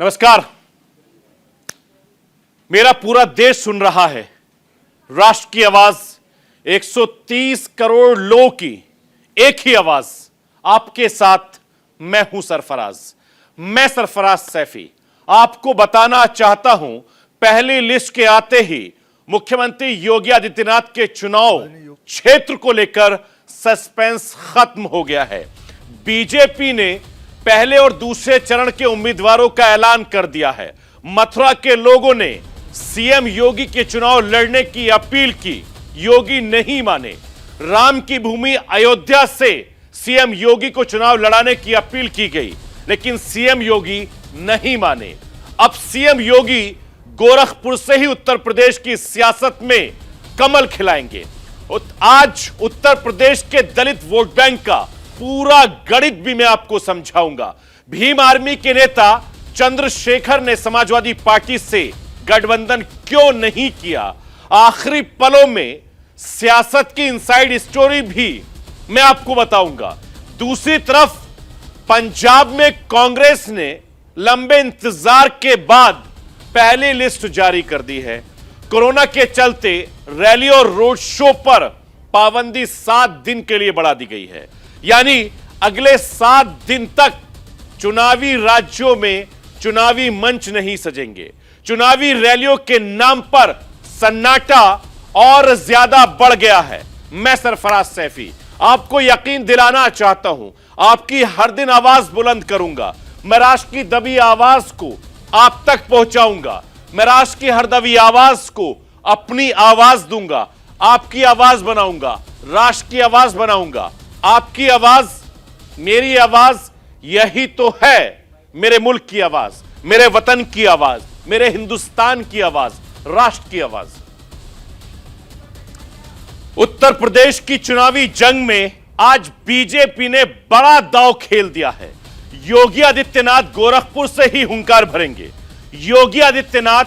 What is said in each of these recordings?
नमस्कार। मेरा पूरा देश सुन रहा है। राष्ट्र की आवाज 130 करोड़ लोगों की एक ही आवाज। आपके साथ मैं हूं सरफराज। मैं सरफराज सैफी आपको बताना चाहता हूं, पहली लिस्ट के आते ही मुख्यमंत्री योगी आदित्यनाथ के चुनाव क्षेत्र को लेकर सस्पेंस खत्म हो गया है। बीजेपी ने पहले और दूसरे चरण के उम्मीदवारों का ऐलान कर दिया है। मथुरा के लोगों ने सीएम योगी के चुनाव लड़ने की अपील की, योगी नहीं माने। राम की भूमि अयोध्या से सीएम योगी को चुनाव लड़ाने की अपील की गई, लेकिन सीएम योगी नहीं माने। अब सीएम योगी गोरखपुर से ही उत्तर प्रदेश की सियासत में कमल खिलाएंगे। आज उत्तर प्रदेश के दलित वोट बैंक का पूरा गणित भी मैं आपको समझाऊंगा। भीम आर्मी के नेता चंद्रशेखर ने समाजवादी पार्टी से गठबंधन क्यों नहीं किया, आखिरी पलों में सियासत की इनसाइड स्टोरी भी मैं आपको बताऊंगा। दूसरी तरफ पंजाब में कांग्रेस ने लंबे इंतजार के बाद पहली लिस्ट जारी कर दी है। कोरोना के चलते रैली और रोड शो पर पाबंदी 7 दिन के लिए बढ़ा दी गई है, यानी अगले 7 दिन तक चुनावी राज्यों में चुनावी मंच नहीं सजेंगे। चुनावी रैलियों के नाम पर सन्नाटा और ज्यादा बढ़ गया है। मैं सरफराज सैफी आपको यकीन दिलाना चाहता हूं, आपकी हर दिन आवाज बुलंद करूंगा। मैं राष्ट्र की दबी आवाज को आप तक पहुंचाऊंगा। मैं राष्ट्र की हर दबी आवाज को अपनी आवाज दूंगा, आपकी आवाज बनाऊंगा, राष्ट्र की आवाज बनाऊंगा। आपकी आवाज, मेरी आवाज, यही तो है मेरे मुल्क की आवाज, मेरे वतन की आवाज, मेरे हिंदुस्तान की आवाज, राष्ट्र की आवाज। उत्तर प्रदेश की चुनावी जंग में आज बीजेपी ने बड़ा दांव खेल दिया है। योगी आदित्यनाथ गोरखपुर से ही हुंकार भरेंगे। योगी आदित्यनाथ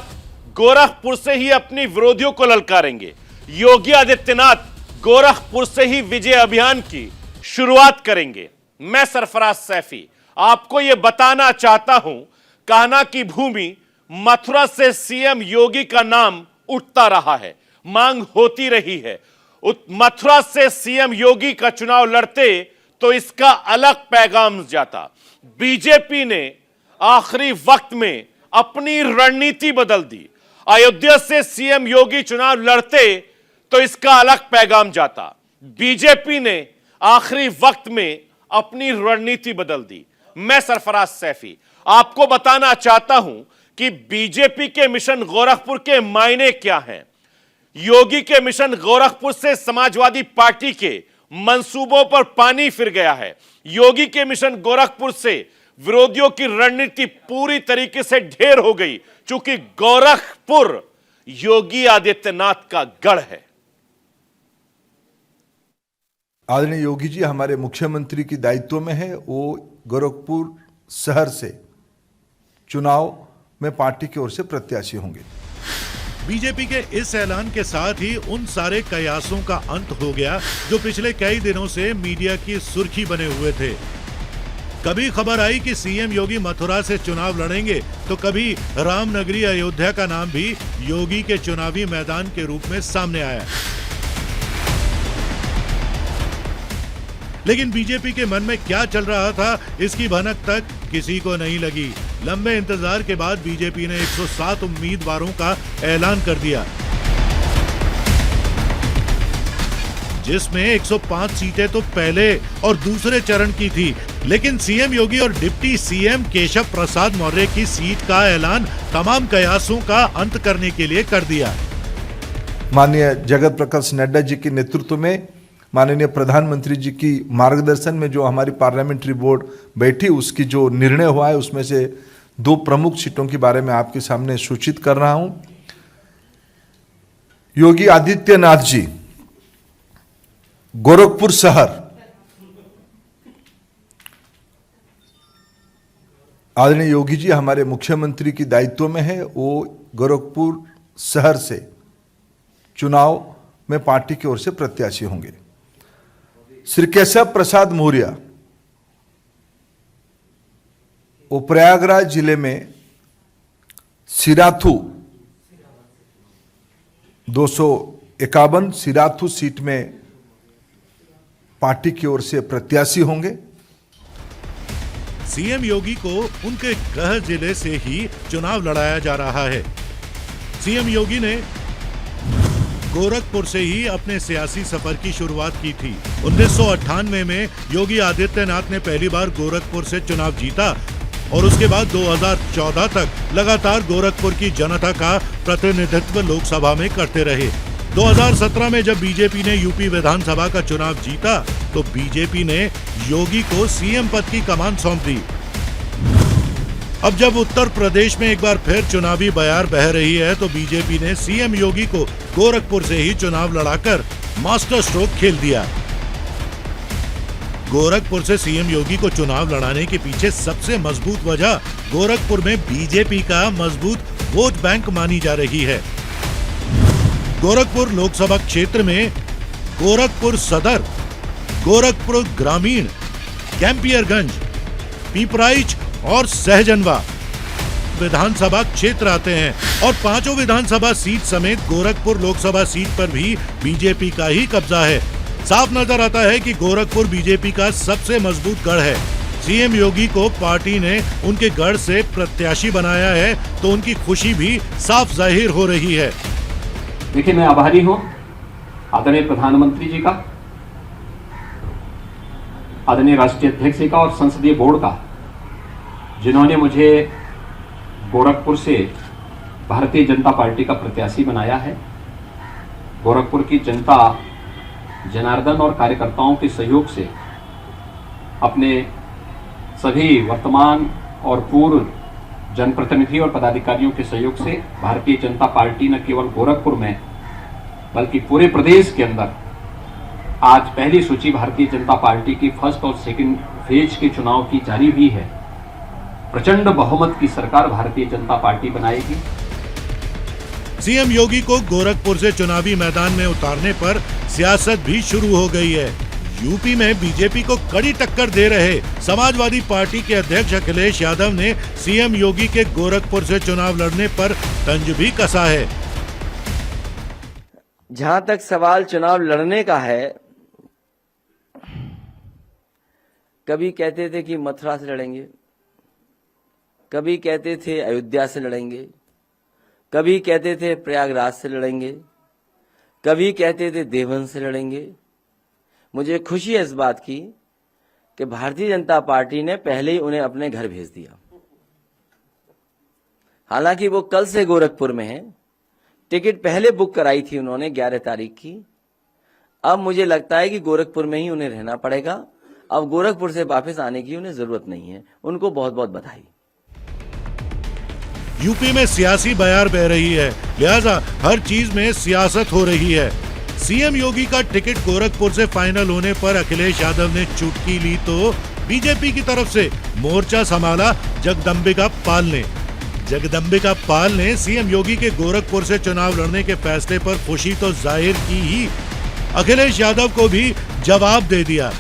गोरखपुर से ही अपनी विरोधियों को ललकारेंगे। योगी आदित्यनाथ गोरखपुर से ही विजय अभियान की शुरुआत करेंगे। मैं सरफराज सैफी आपको यह बताना चाहता हूं, कान्हा की भूमि मथुरा से सीएम योगी का नाम उठता रहा है, मांग होती रही है। मथुरा से सीएम योगी का चुनाव लड़ते तो इसका अलग पैगाम जाता। बीजेपी ने आखिरी वक्त में अपनी रणनीति बदल दी। अयोध्या से सीएम योगी चुनाव लड़ते तो इसका अलग पैगाम जाता। बीजेपी ने आखिरी वक्त में अपनी रणनीति बदल दी। मैं सरफराज सैफी आपको बताना चाहता हूं कि बीजेपी के मिशन गोरखपुर के मायने क्या हैं। योगी के मिशन गोरखपुर से समाजवादी पार्टी के मंसूबों पर पानी फिर गया है। योगी के मिशन गोरखपुर से विरोधियों की रणनीति पूरी तरीके से ढेर हो गई, क्योंकि गोरखपुर योगी आदित्यनाथ का गढ़ है। आदरणीय योगी जी हमारे मुख्यमंत्री की दायित्व में है। वो गोरखपुर शहर से चुनाव में पार्टी की ओर से प्रत्याशी होंगे। बीजेपी के इस ऐलान के साथ ही उन सारे कयासों का अंत हो गया जो पिछले कई दिनों से मीडिया की सुर्खी बने हुए थे। कभी खबर आई कि सीएम योगी मथुरा से चुनाव लड़ेंगे, तो कभी रामनगरी अयोध्या का नाम भी योगी के चुनावी मैदान के रूप में सामने आया। लेकिन बीजेपी के मन में क्या चल रहा था, इसकी भनक तक किसी को नहीं लगी। लंबे इंतजार के बाद बीजेपी ने 107 उम्मीदवारों का ऐलान कर दिया, जिसमें 105 सीटें तो पहले और दूसरे चरण की थी। लेकिन सीएम योगी और डिप्टी सीएम केशव प्रसाद मौर्य की सीट का ऐलान तमाम कयासों का अंत करने के लिए कर दिया। माननीय जगत प्रकाश नड्डा जी के नेतृत्व में, माननीय प्रधानमंत्री जी की मार्गदर्शन में जो हमारी पार्लियामेंट्री बोर्ड बैठी, उसकी जो निर्णय हुआ है उसमें से 2 प्रमुख सीटों के बारे में आपके सामने सूचित कर रहा हूं। योगी आदित्यनाथ जी गोरखपुर शहर, आदरणीय योगी जी हमारे मुख्यमंत्री की दायित्व में है। वो गोरखपुर शहर से चुनाव में पार्टी की ओर से प्रत्याशी होंगे। श्री केशव प्रसाद मौर्य वो प्रयागराज जिले में सिराथू 251 सिराथू सीट में पार्टी की ओर से प्रत्याशी होंगे। सीएम योगी को उनके गृह जिले से ही चुनाव लड़ाया जा रहा है। सीएम योगी ने गोरखपुर से ही अपने सियासी सफर की शुरुआत की थी। 1998 में योगी आदित्यनाथ ने पहली बार गोरखपुर से चुनाव जीता और उसके बाद 2014 तक लगातार गोरखपुर की जनता का प्रतिनिधित्व लोकसभा में करते रहे। 2017 में जब बीजेपी ने यूपी विधानसभा का चुनाव जीता तो बीजेपी ने योगी को सीएम पद की कमान सौंप दी। अब जब उत्तर प्रदेश में एक बार फिर चुनावी बयार बह रही है तो बीजेपी ने सीएम योगी को गोरखपुर से ही चुनाव लड़ाकर मास्टर स्ट्रोक खेल दिया। गोरखपुर से सीएम योगी को चुनाव लड़ाने के पीछे सबसे मजबूत वजह गोरखपुर में बीजेपी का मजबूत वोट बैंक मानी जा रही है। गोरखपुर लोकसभा क्षेत्र में गोरखपुर सदर, गोरखपुर ग्रामीण, कैंपियरगंज, पिपराइच और सहजनवा विधानसभा क्षेत्र आते हैं और पांचों विधानसभा सीट समेत गोरखपुर लोकसभा सीट पर भी बीजेपी का ही कब्जा है। साफ नजर आता है कि गोरखपुर बीजेपी का सबसे मजबूत गढ़ है। सीएम योगी को पार्टी ने उनके गढ़ से प्रत्याशी बनाया है तो उनकी खुशी भी साफ जाहिर हो रही है। देखिए, मैं आभारी हूं आदरणीय प्रधानमंत्री जी का, आदरणीय राष्ट्रीय अध्यक्ष जी का और संसदीय बोर्ड का, जिन्होंने मुझे गोरखपुर से भारतीय जनता पार्टी का प्रत्याशी बनाया है। गोरखपुर की जनता जनार्दन और कार्यकर्ताओं के सहयोग से, अपने सभी वर्तमान और पूर्व जनप्रतिनिधि और पदाधिकारियों के सहयोग से भारतीय जनता पार्टी न केवल गोरखपुर में बल्कि पूरे प्रदेश के अंदर आज पहली सूची भारतीय जनता पार्टी की फर्स्ट और सेकंड फेज के चुनाव की जारी हुई है। प्रचंड बहुमत की सरकार भारतीय जनता पार्टी बनाएगी। सीएम योगी को गोरखपुर से चुनावी मैदान में उतारने पर सियासत भी शुरू हो गई है। यूपी में बीजेपी को कड़ी टक्कर दे रहे समाजवादी पार्टी के अध्यक्ष अखिलेश यादव ने सीएम योगी के गोरखपुर से चुनाव लड़ने पर तंज भी कसा है। जहां तक सवाल चुनाव लड़ने का है, कभी कहते थे कि मथुरा से लड़ेंगे, कभी कहते थे अयोध्या से लड़ेंगे, कभी कहते थे प्रयागराज से लड़ेंगे, कभी कहते थे देवबंद से लड़ेंगे। मुझे खुशी है इस बात की कि भारतीय जनता पार्टी ने पहले ही उन्हें अपने घर भेज दिया। हालांकि वो कल से गोरखपुर में हैं, टिकट पहले बुक कराई थी उन्होंने 11 तारीख की। अब मुझे लगता है कि गोरखपुर में ही उन्हें रहना पड़ेगा। अब गोरखपुर से वापस आने की उन्हें जरूरत नहीं है। उनको बहुत बहुत बधाई। यूपी में सियासी बयार बह रही है, लिहाजा हर चीज में सियासत हो रही है। सीएम योगी का टिकट गोरखपुर से फाइनल होने पर अखिलेश यादव ने चुटकी ली तो बीजेपी की तरफ से मोर्चा संभाला जगदम्बिका पाल ने। जगदम्बिका पाल ने सीएम योगी के गोरखपुर से चुनाव लड़ने के फैसले पर खुशी तो जाहिर की ही, अखिलेश यादव को भी जवाब दे दिया।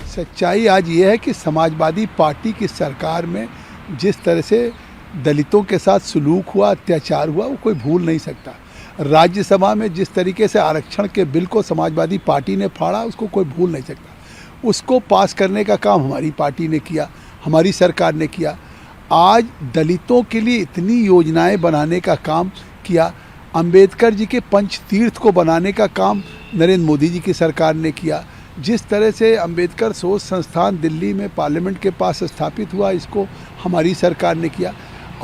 सच्चाई आज ये है कि समाजवादी पार्टी की सरकार में जिस तरह से दलितों के साथ सलूक हुआ, अत्याचार हुआ, वो कोई भूल नहीं सकता। राज्यसभा में जिस तरीके से आरक्षण के बिल को समाजवादी पार्टी ने फाड़ा, उसको कोई भूल नहीं सकता। उसको पास करने का काम हमारी पार्टी ने किया, हमारी सरकार ने किया। आज दलितों के लिए इतनी योजनाएं बनाने का काम किया। अंबेडकर जी के पंचतीर्थ को बनाने का काम नरेंद्र मोदी जी की सरकार ने किया। जिस तरह से अंबेडकर शोध संस्थान दिल्ली में पार्लियामेंट के पास स्थापित हुआ, इसको हमारी सरकार ने किया।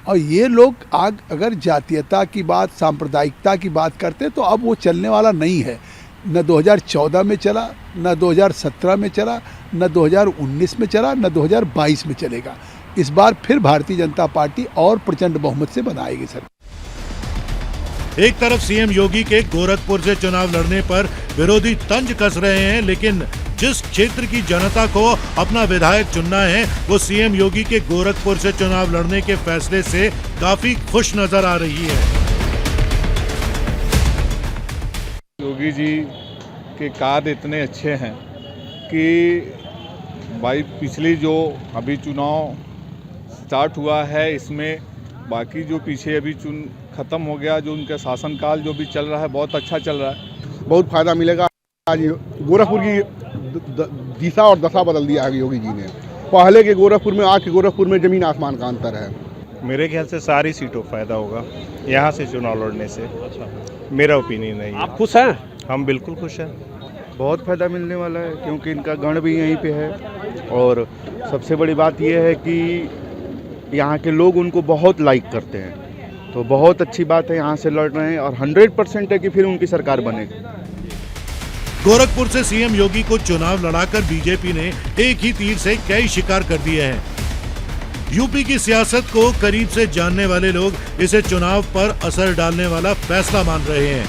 और ये लोग अगर जातीयता की बात, सांप्रदायिकता की बात करते तो अब वो चलने वाला नहीं है। न 2014 में चला, न 2017 में चला, न 2019 में चला, न 2022 में चलेगा। इस बार फिर भारतीय जनता पार्टी और प्रचंड बहुमत से बनाएगी सरकार। एक तरफ सीएम योगी के गोरखपुर से चुनाव लड़ने पर विरोधी तंज कस रहे हैं, लेकिन जिस क्षेत्र की जनता को अपना विधायक चुनना है वो सीएम योगी के गोरखपुर से चुनाव लड़ने के फैसले से काफी खुश नजर आ रही है। योगी जी के कार्य इतने अच्छे हैं कि भाई पिछली जो अभी चुनाव स्टार्ट हुआ है इसमें बाकी जो पीछे अभी ख़त्म हो गया, जो उनका शासनकाल जो भी चल रहा है बहुत अच्छा चल रहा है। बहुत फ़ायदा मिलेगा। आज गोरखपुर की दिशा और दशा बदल दिया है योगी जी ने। पहले के गोरखपुर में आज के गोरखपुर में ज़मीन आसमान का अंतर है। मेरे ख्याल से सारी सीटों फ़ायदा होगा यहाँ से चुनाव लड़ने से। मेरा ओपिनियन है। आप खुश हैं? हम बिल्कुल खुश हैं। बहुत फ़ायदा मिलने वाला है क्योंकि इनका गण भी यहीं पे है और सबसे बड़ी बात यह है कि यहाँ के लोग उनको बहुत लाइक करते हैं, तो बहुत अच्छी बात है। यहाँ से लड़ रहे हैं और 100% है कि फिर उनकी सरकार बनेगी। गोरखपुर से सीएम योगी को चुनाव लड़ाकर बीजेपी ने एक ही तीर से कई शिकार कर दिए हैं। यूपी की सियासत को करीब से जानने वाले लोग इसे चुनाव पर असर डालने वाला फैसला मान रहे हैं।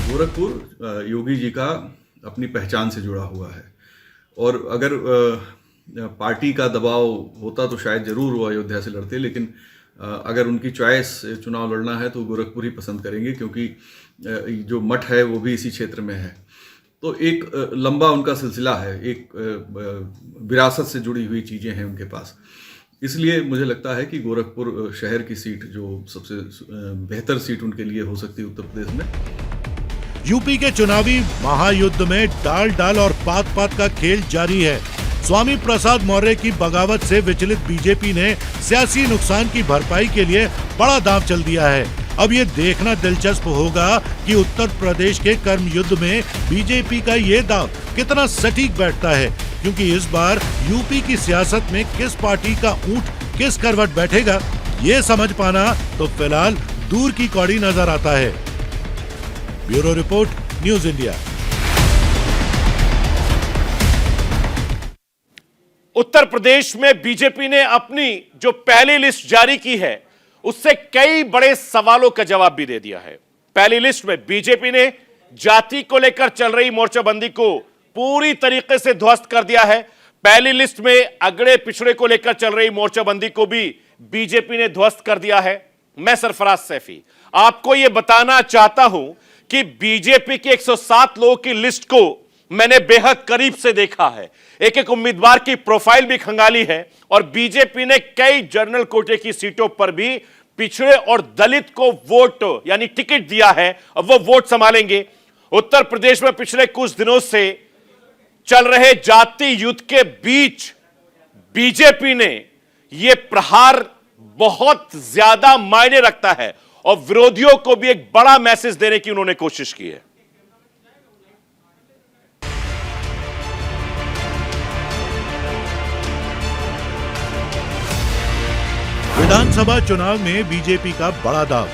गोरखपुर योगी जी का अपनी पहचान से जुड़ा हुआ है और अगर पार्टी का दबाव होता तो शायद जरूर वो अयोध्या से लड़ते, लेकिन अगर उनकी चॉइस चुनाव लड़ना है तो गोरखपुर ही पसंद करेंगे क्योंकि जो मठ है वो भी इसी क्षेत्र में है। तो एक लंबा उनका सिलसिला है, एक विरासत से जुड़ी हुई चीज़ें हैं उनके पास। इसलिए मुझे लगता है कि गोरखपुर शहर की सीट जो सबसे बेहतर सीट उनके लिए हो सकती है उत्तर प्रदेश में। यूपी के चुनावी महायुद्ध में डाल डाल और पात पात का खेल जारी है। स्वामी प्रसाद मौर्य की बगावत से विचलित बीजेपी ने सियासी नुकसान की भरपाई के लिए बड़ा दांव चल दिया है। अब ये देखना दिलचस्प होगा कि उत्तर प्रदेश के कर्म युद्ध में बीजेपी का ये दांव कितना सटीक बैठता है, क्योंकि इस बार यूपी की सियासत में किस पार्टी का ऊंट किस करवट बैठेगा ये समझ पाना तो फिलहाल दूर की कौड़ी नजर आता है। Bureau report, news India. Uttar Pradesh में बीजेपी ने अपनी जो पहली लिस्ट जारी की है उससे कई बड़े सवालों का जवाब भी दे दिया है। पहली लिस्ट में बीजेपी ने जाति को लेकर चल रही मोर्चाबंदी को पूरी तरीके से ध्वस्त कर दिया है। पहली लिस्ट में अगड़े पिछड़े को लेकर चल रही मोर्चाबंदी को भी बीजेपी ने ध्वस्त कर दिया है। मैं सरफराज सैफी आपको यह बताना चाहता हूं कि बीजेपी के 107 लोगों की लिस्ट को मैंने बेहद करीब से देखा है। एक एक उम्मीदवार की प्रोफाइल भी खंगाली है और बीजेपी ने कई जनरल कोटे की सीटों पर भी पिछड़े और दलित को वोट यानी टिकट दिया है और वो वोट संभालेंगे। उत्तर प्रदेश में पिछले कुछ दिनों से चल रहे जाति युद्ध के बीच बीजेपी ने यह प्रहार बहुत ज्यादा मायने रखता है और विरोधियों को भी एक बड़ा मैसेज देने की उन्होंने कोशिश की है। विधानसभा चुनाव में बीजेपी का बड़ा दाव,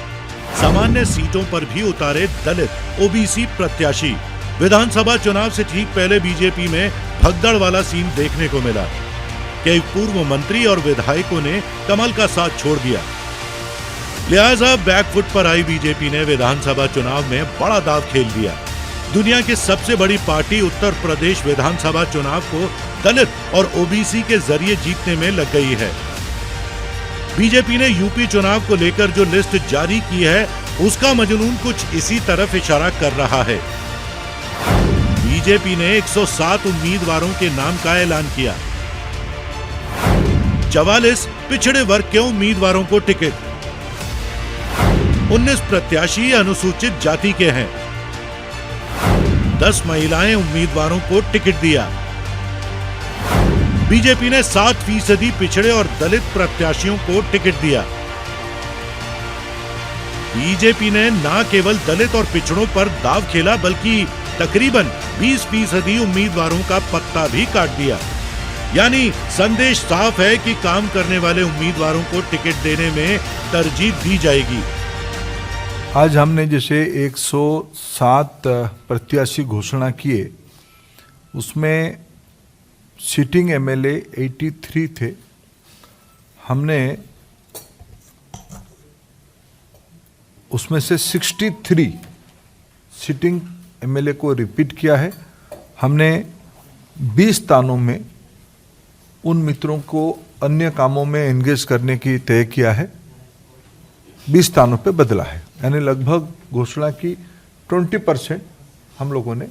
सामान्य सीटों पर भी उतारे दलित ओबीसी प्रत्याशी। विधानसभा चुनाव से ठीक पहले बीजेपी में भगदड़ वाला सीन देखने को मिला। कई पूर्व मंत्री और विधायकों ने कमल का साथ छोड़ दिया, लिहाजा बैकफुट पर आई बीजेपी ने विधानसभा चुनाव में बड़ा दाव खेल दिया। दुनिया की सबसे बड़ी पार्टी उत्तर प्रदेश विधानसभा चुनाव को दलित और ओबीसी के जरिए जीतने में लग गई है। बीजेपी ने यूपी चुनाव को लेकर जो लिस्ट जारी की है उसका मजनून कुछ इसी तरफ इशारा कर रहा है। बीजेपी ने 107 उम्मीदवारों के नाम का ऐलान किया। 44 पिछड़े वर्ग के उम्मीदवारों को टिकट, 19 प्रत्याशी अनुसूचित जाति के हैं, 10 महिलाएं उम्मीदवारों को टिकट दिया। बीजेपी ने 7% पिछड़े और दलित प्रत्याशियों को टिकट दिया। बीजेपी ने न केवल दलित और पिछड़ों पर दाव खेला बल्कि तकरीबन 20% उम्मीदवारों का पत्ता भी काट दिया। यानी संदेश साफ है कि काम करने वाले उम्मीदवारों को टिकट देने में तरजीह दी जाएगी। आज हमने जैसे 107 प्रत्याशी घोषणा किए, उसमें सिटिंग एमएलए 83 थे। हमने उसमें से 63 सिटिंग एमएलए को रिपीट किया है। हमने 20 स्थानों में उन मित्रों को अन्य कामों में एंगेज करने की तय किया है, 20 स्थानों पे बदला है। यानी लगभग घोषणा की 20% हम लोगों ने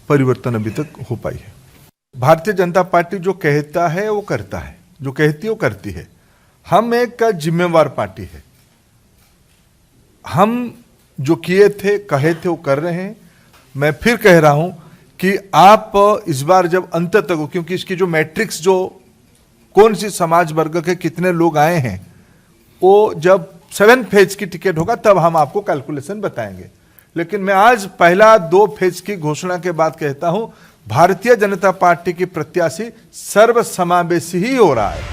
परिवर्तन अभी तक हो पाई है। भारतीय जनता पार्टी जो कहता है वो करता है, जो कहती है वो करती है। हम एक जिम्मेवार पार्टी है। हम जो किए थे, कहे थे, वो कर रहे हैं। मैं फिर कह रहा हूं कि आप इस बार जब अंत तक, क्योंकि इसकी जो मैट्रिक्स, जो कौन सी समाज वर्ग के कितने लोग आए हैं, वो जब 7 फेज की टिकट होगा तब हम आपको कैलकुलेशन बताएंगे। लेकिन मैं आज पहला 2 फेज की घोषणा के बाद कहता हूं, भारतीय जनता पार्टी की प्रत्याशी सर्वसमावेशी ही हो रहा है।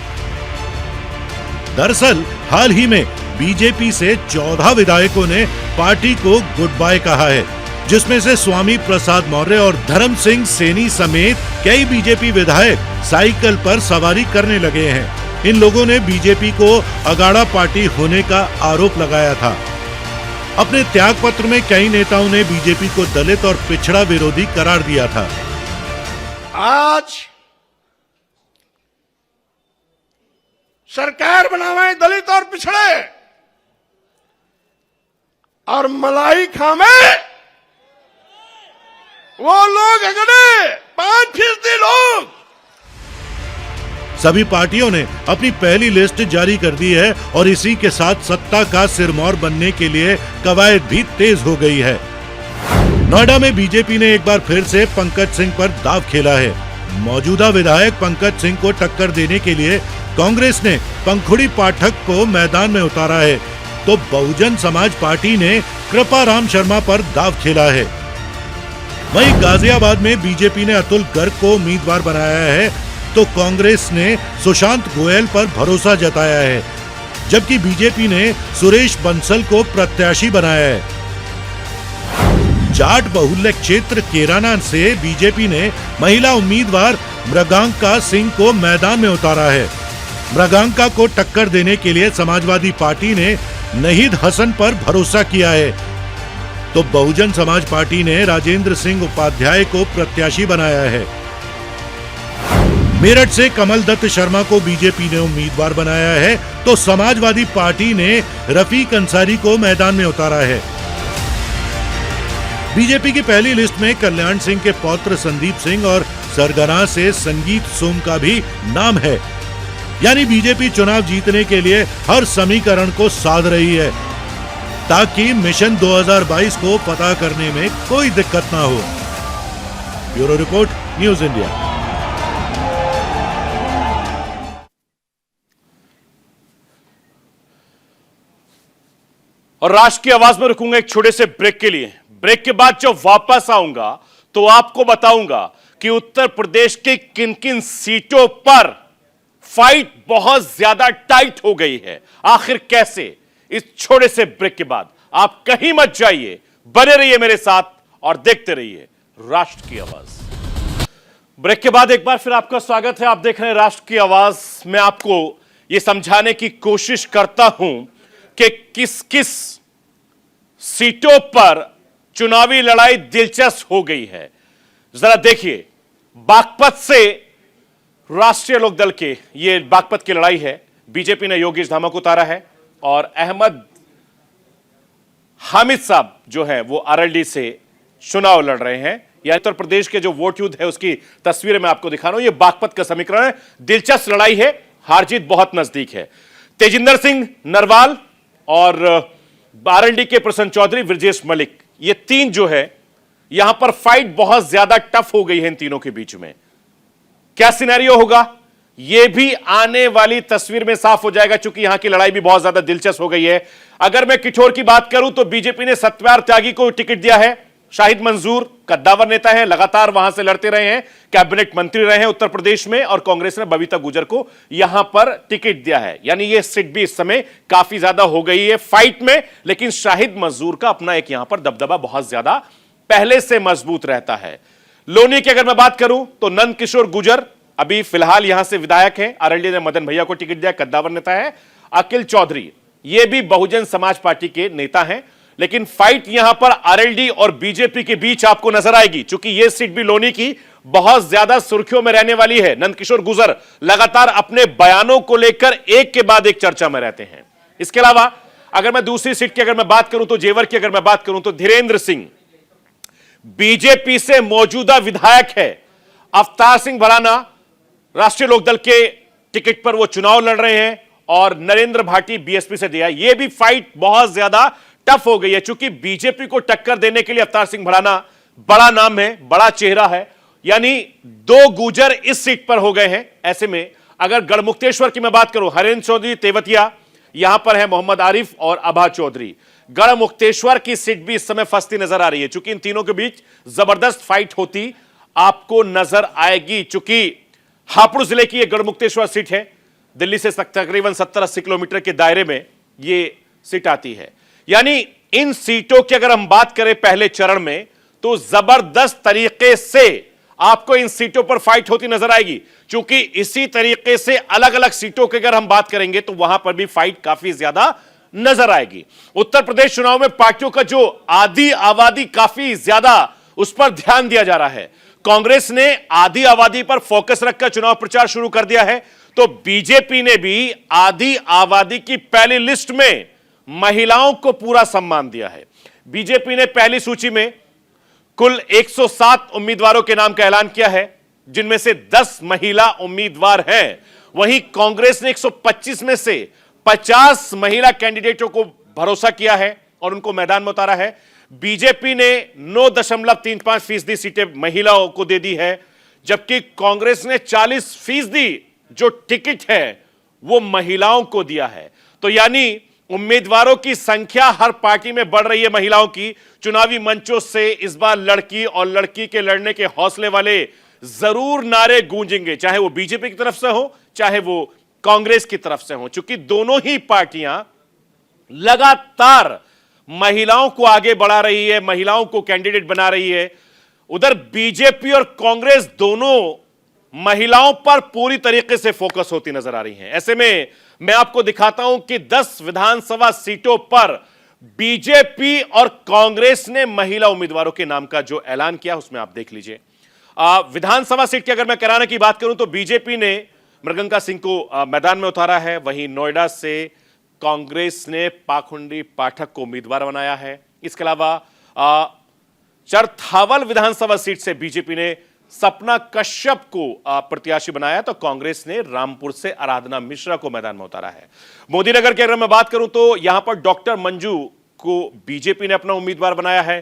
दरअसल हाल ही में बीजेपी से 14 विधायकों ने पार्टी को गुड बाय कहा है, जिसमें से स्वामी प्रसाद मौर्य और धर्म सिंह सैनी समेत कई बीजेपी विधायक साइकिल पर सवारी करने लगे हैं। इन लोगों ने बीजेपी को अगाड़ा पार्टी होने का आरोप लगाया था। अपने त्याग पत्र में कई नेताओं ने बीजेपी को दलित और पिछड़ा विरोधी करार दिया था। आज सरकार बनावे दलित और पिछड़े और मलाई खामे वो लोग अगड़े 5% लोग। सभी पार्टियों ने अपनी पहली लिस्ट जारी कर दी है और इसी के साथ सत्ता का सिरमौर बनने के लिए कवायद भी तेज हो गई है। नोएडा में बीजेपी ने एक बार फिर से पंकज सिंह पर दांव खेला है। मौजूदा विधायक पंकज सिंह को टक्कर देने के लिए कांग्रेस ने पंखुड़ी पाठक को मैदान में उतारा है, तो बहुजन समाज पार्टी ने कृपाराम शर्मा पर दांव खेला है। वहीं गाजियाबाद में बीजेपी ने अतुल गर्ग को उम्मीदवार बनाया है, तो कांग्रेस ने सुशांत गोयल पर भरोसा जताया है, जबकि बीजेपी ने सुरेश बंसल को प्रत्याशी बनाया है। जाट बहुल्य क्षेत्र केराना से बीजेपी ने महिला उम्मीदवार मृगांका सिंह को मैदान में उतारा है। मृगांका को टक्कर देने के लिए समाजवादी पार्टी ने नहीद हसन पर भरोसा किया है, तो बहुजन समाज पार्टी ने राजेंद्र सिंह उपाध्याय को प्रत्याशी बनाया है। मेरठ से कमल दत्त शर्मा को बीजेपी ने उम्मीदवार बनाया है, तो समाजवादी पार्टी ने रफीक अंसारी को मैदान में उतारा है। बीजेपी की पहली लिस्ट में कल्याण सिंह के पौत्र संदीप सिंह और सरगना से संगीत सोम का भी नाम है। यानी बीजेपी चुनाव जीतने के लिए हर समीकरण को साध रही है, ताकि मिशन 2022 को पता करने में कोई दिक्कत ना हो। Bureau report, news India. और राष्ट्र की आवाज में रुकूंगा एक छोटे से ब्रेक के लिए। ब्रेक के बाद जब वापस आऊंगा तो आपको बताऊंगा कि उत्तर प्रदेश की किन किन सीटों पर फाइट बहुत ज्यादा टाइट हो गई है। आखिर कैसे, इस छोटे से ब्रेक के बाद। आप कहीं मत जाइए, बने रहिए मेरे साथ और देखते रहिए राष्ट्र की आवाज। ब्रेक के बाद एक बार फिर आपका स्वागत है। आप देख रहे हैं राष्ट्र की आवाज। मैं आपको यह समझाने की कोशिश करता हूं कि किस किस सीटों पर चुनावी लड़ाई दिलचस्प हो गई है। जरा देखिए, बागपत से राष्ट्रीय लोकदल के, ये बागपत की लड़ाई है। बीजेपी ने योगेश धामा को उतारा है और अहमद हामिद साहब जो है वो आरएलडी से चुनाव लड़ रहे हैं। यह उत्तर प्रदेश के जो वोट युद्ध है उसकी तस्वीरें मैं आपको दिखा रहा हूं। यह बागपत का समीकरण है। दिलचस्प लड़ाई है, हार जीत बहुत नजदीक है। तेजिंदर सिंह नरवाल और आरएलडी के प्रसन्न चौधरी, ब्रजेश मलिक, ये तीन जो है यहां पर फाइट बहुत ज्यादा टफ हो गई है इन तीनों के बीच में। क्या सिनेरियो होगा यह भी आने वाली तस्वीर में साफ हो जाएगा, क्योंकि यहां की लड़ाई भी बहुत ज्यादा दिलचस्प हो गई है। अगर मैं किठौर की बात करूं तो बीजेपी ने सत्यार त्यागी को टिकट दिया है। शाहिद मंजूर कद्दावर नेता है, लगातार वहां से लड़ते रहे हैं, कैबिनेट मंत्री रहे हैं उत्तर प्रदेश में, और कांग्रेस ने बबीता गुजर को यहां पर टिकट दिया है। यानी यह सीट भी इस समय काफी ज्यादा हो गई है फाइट में। लेकिन शाहिद मंजूर का अपना एक यहां पर दबदबा बहुत ज्यादा पहले से मजबूत रहता है। लोनी की अगर मैं बात करूं तो नंद किशोर गुजर अभी फिलहाल यहां से विधायक हैं। आरएलडी ने मदन भैया को टिकट दिया, कद्दावर नेता है। अखिल चौधरी ये भी बहुजन समाज पार्टी के नेता हैं। लेकिन फाइट यहां पर आरएलडी और बीजेपी के बीच आपको नजर आएगी, क्योंकि यह सीट भी लोनी की बहुत ज्यादा सुर्खियों में रहने वाली है। नंदकिशोर गुजर लगातार अपने बयानों को लेकर एक के बाद एक चर्चा में रहते हैं। इसके अलावा अगर मैं दूसरी सीट की अगर मैं बात करूं तो जेवर की अगर मैं बात करूं तो धीरेन्द्र सिंह बीजेपी से मौजूदा विधायक है। अवतार सिंह भराना राष्ट्रीय लोकदल के टिकट पर वो चुनाव लड़ रहे हैं और नरेंद्र भाटी बीएसपी से दिया। यह भी फाइट बहुत ज्यादा टफ हो गई है, चूंकि बीजेपी को टक्कर देने के लिए अवतार सिंह भड़ाना बड़ा नाम है, बड़ा चेहरा है, यानी दो गुजर इस सीट पर हो गए हैं। ऐसे में अगर गढ़मुक्तेश्वर की मैं बात करूं, हरेंद्र चौधरी तेवतिया, यहां पर है मोहम्मद आरिफ और अभा चौधरी। गढ़मुक्तेश्वर की सीट भी इस समय फंसती नजर आ रही है, चूंकि इन तीनों के बीच जबरदस्त फाइट होती आपको नजर आएगी। चूंकि हापुड़ जिले की यह गढ़मुक्तेश्वर सीट है, दिल्ली से तकरीबन 70-80 किलोमीटर के दायरे में यह सीट आती है। यानी इन सीटों की अगर हम बात करें पहले चरण में, तो जबरदस्त तरीके से आपको इन सीटों पर फाइट होती नजर आएगी। क्योंकि इसी तरीके से अलग अलग सीटों की अगर हम बात करेंगे तो वहां पर भी फाइट काफी ज्यादा नजर आएगी। उत्तर प्रदेश चुनाव में पार्टियों का जो आधी आबादी काफी ज्यादा, उस पर ध्यान दिया जा रहा है। कांग्रेस ने आधी आबादी पर फोकस रखकर चुनाव प्रचार शुरू कर दिया है, तो बीजेपी ने भी आधी आबादी की पहली लिस्ट में महिलाओं को पूरा सम्मान दिया है। बीजेपी ने पहली सूची में कुल 107 उम्मीदवारों के नाम का ऐलान किया है, जिनमें से 10 महिला उम्मीदवार हैं। वहीं कांग्रेस ने 125 में से 50 महिला कैंडिडेटों को भरोसा किया है और उनको मैदान में उतारा है। बीजेपी ने 9.35% सीटें महिलाओं को दे दी है, जबकि कांग्रेस ने 40% जो टिकट है वो महिलाओं को दिया है। तो यानी उम्मीदवारों की संख्या हर पार्टी में बढ़ रही है। महिलाओं की चुनावी मंचों से इस बार लड़की और लड़की के लड़ने के हौसले वाले जरूर नारे गूंजेंगे, चाहे वो बीजेपी की तरफ से हो चाहे वो कांग्रेस की तरफ से हो, क्योंकि दोनों ही पार्टियां लगातार महिलाओं को आगे बढ़ा रही है, महिलाओं को कैंडिडेट बना रही है। उधर बीजेपी और कांग्रेस दोनों महिलाओं पर पूरी तरीके से फोकस होती नजर आ रही हैं। ऐसे में मैं आपको दिखाता हूं कि 10 विधानसभा सीटों पर बीजेपी और कांग्रेस ने महिला उम्मीदवारों के नाम का जो ऐलान किया, उसमें आप देख लीजिए। विधानसभा सीट की अगर मैं कराने की बात करूं तो बीजेपी ने मृगंका सिंह को मैदान में उतारा है। वहीं नोएडा से कांग्रेस ने पाखुंडी पाठक को उम्मीदवार बनाया है। इसके अलावा चरथावल विधानसभा सीट से बीजेपी ने सपना कश्यप को प्रत्याशी बनाया, तो कांग्रेस ने रामपुर से आराधना मिश्रा को मैदान में उतारा है। मोदी नगर की अगर मैं बात करूं तो यहां पर डॉक्टर मंजू को बीजेपी ने अपना उम्मीदवार बनाया है।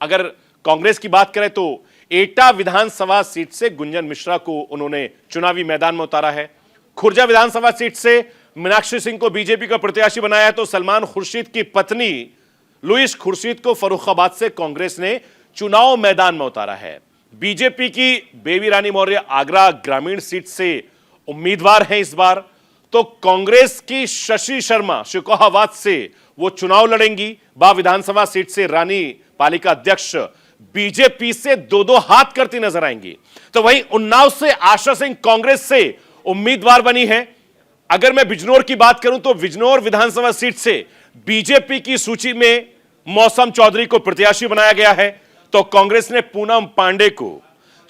अगर कांग्रेस की बात करें तो एटा विधानसभा सीट से गुंजन मिश्रा को उन्होंने चुनावी मैदान में उतारा है। खुर्जा विधानसभा सीट से मीनाक्षी सिंह को बीजेपी का प्रत्याशी बनाया है, तो सलमान खुर्शीद की पत्नी लुइस खुर्शीद को फर्रुखाबाद से कांग्रेस ने चुनाव मैदान में उतारा है। बीजेपी की बेबी रानी मौर्य आगरा ग्रामीण सीट से उम्मीदवार हैं इस बार, तो कांग्रेस की शशि शर्मा शिकोहाबाद से वो चुनाव लड़ेंगी। बा विधानसभा सीट से रानी पालिका अध्यक्ष बीजेपी से दो हाथ करती नजर आएंगी। तो वहीं उन्नाव से आशा सिंह कांग्रेस से उम्मीदवार बनी है। अगर मैं बिजनौर की बात करूं तो बिजनौर विधानसभा सीट से बीजेपी की सूची में मौसम चौधरी को प्रत्याशी बनाया गया है, तो कांग्रेस ने पूनम पांडे को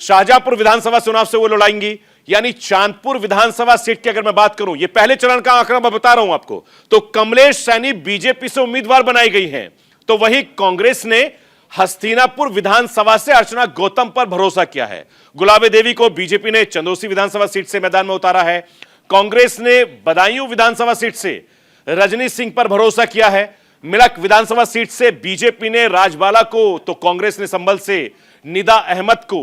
शाहजहांपुर विधानसभा चुनाव से वो लड़ाएंगी। यानी चांदपुर विधानसभा सीट की अगर मैं बात करूं, ये पहले चरण का आंकड़ा मैं बता रहा हूं आपको, तो कमलेश सैनी बीजेपी से उम्मीदवार बनाई गई हैं। तो वहीं कांग्रेस ने हस्तिनापुर विधानसभा से अर्चना गौतम पर भरोसा किया है। गुलाबे देवी को बीजेपी ने चंदौसी विधानसभा सीट से मैदान में उतारा है। कांग्रेस ने बदायूं विधानसभा सीट से रजनी सिंह पर भरोसा किया है। मिलक विधानसभा सीट से बीजेपी ने राजबाला को, तो कांग्रेस ने संभल से निदा अहमद को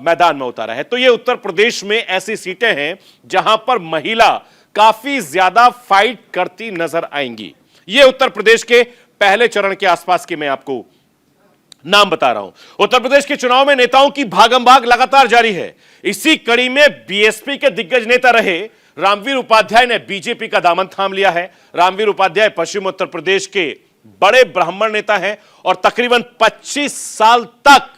मैदान में उतारा है। तो ये उत्तर प्रदेश में ऐसी सीटें हैं जहां पर महिला काफी ज्यादा फाइट करती नजर आएंगी। ये उत्तर प्रदेश के पहले चरण के आसपास के मैं आपको नाम बता रहा हूं। उत्तर प्रदेश के चुनाव में नेताओं की भागम-भाग लगातार जारी है। इसी कड़ी में बीएसपी के दिग्गज नेता रहे रामवीर उपाध्याय ने बीजेपी का दामन थाम लिया है। रामवीर उपाध्याय पश्चिम उत्तर प्रदेश के बड़े ब्राह्मण नेता हैं और तकरीबन 25 साल तक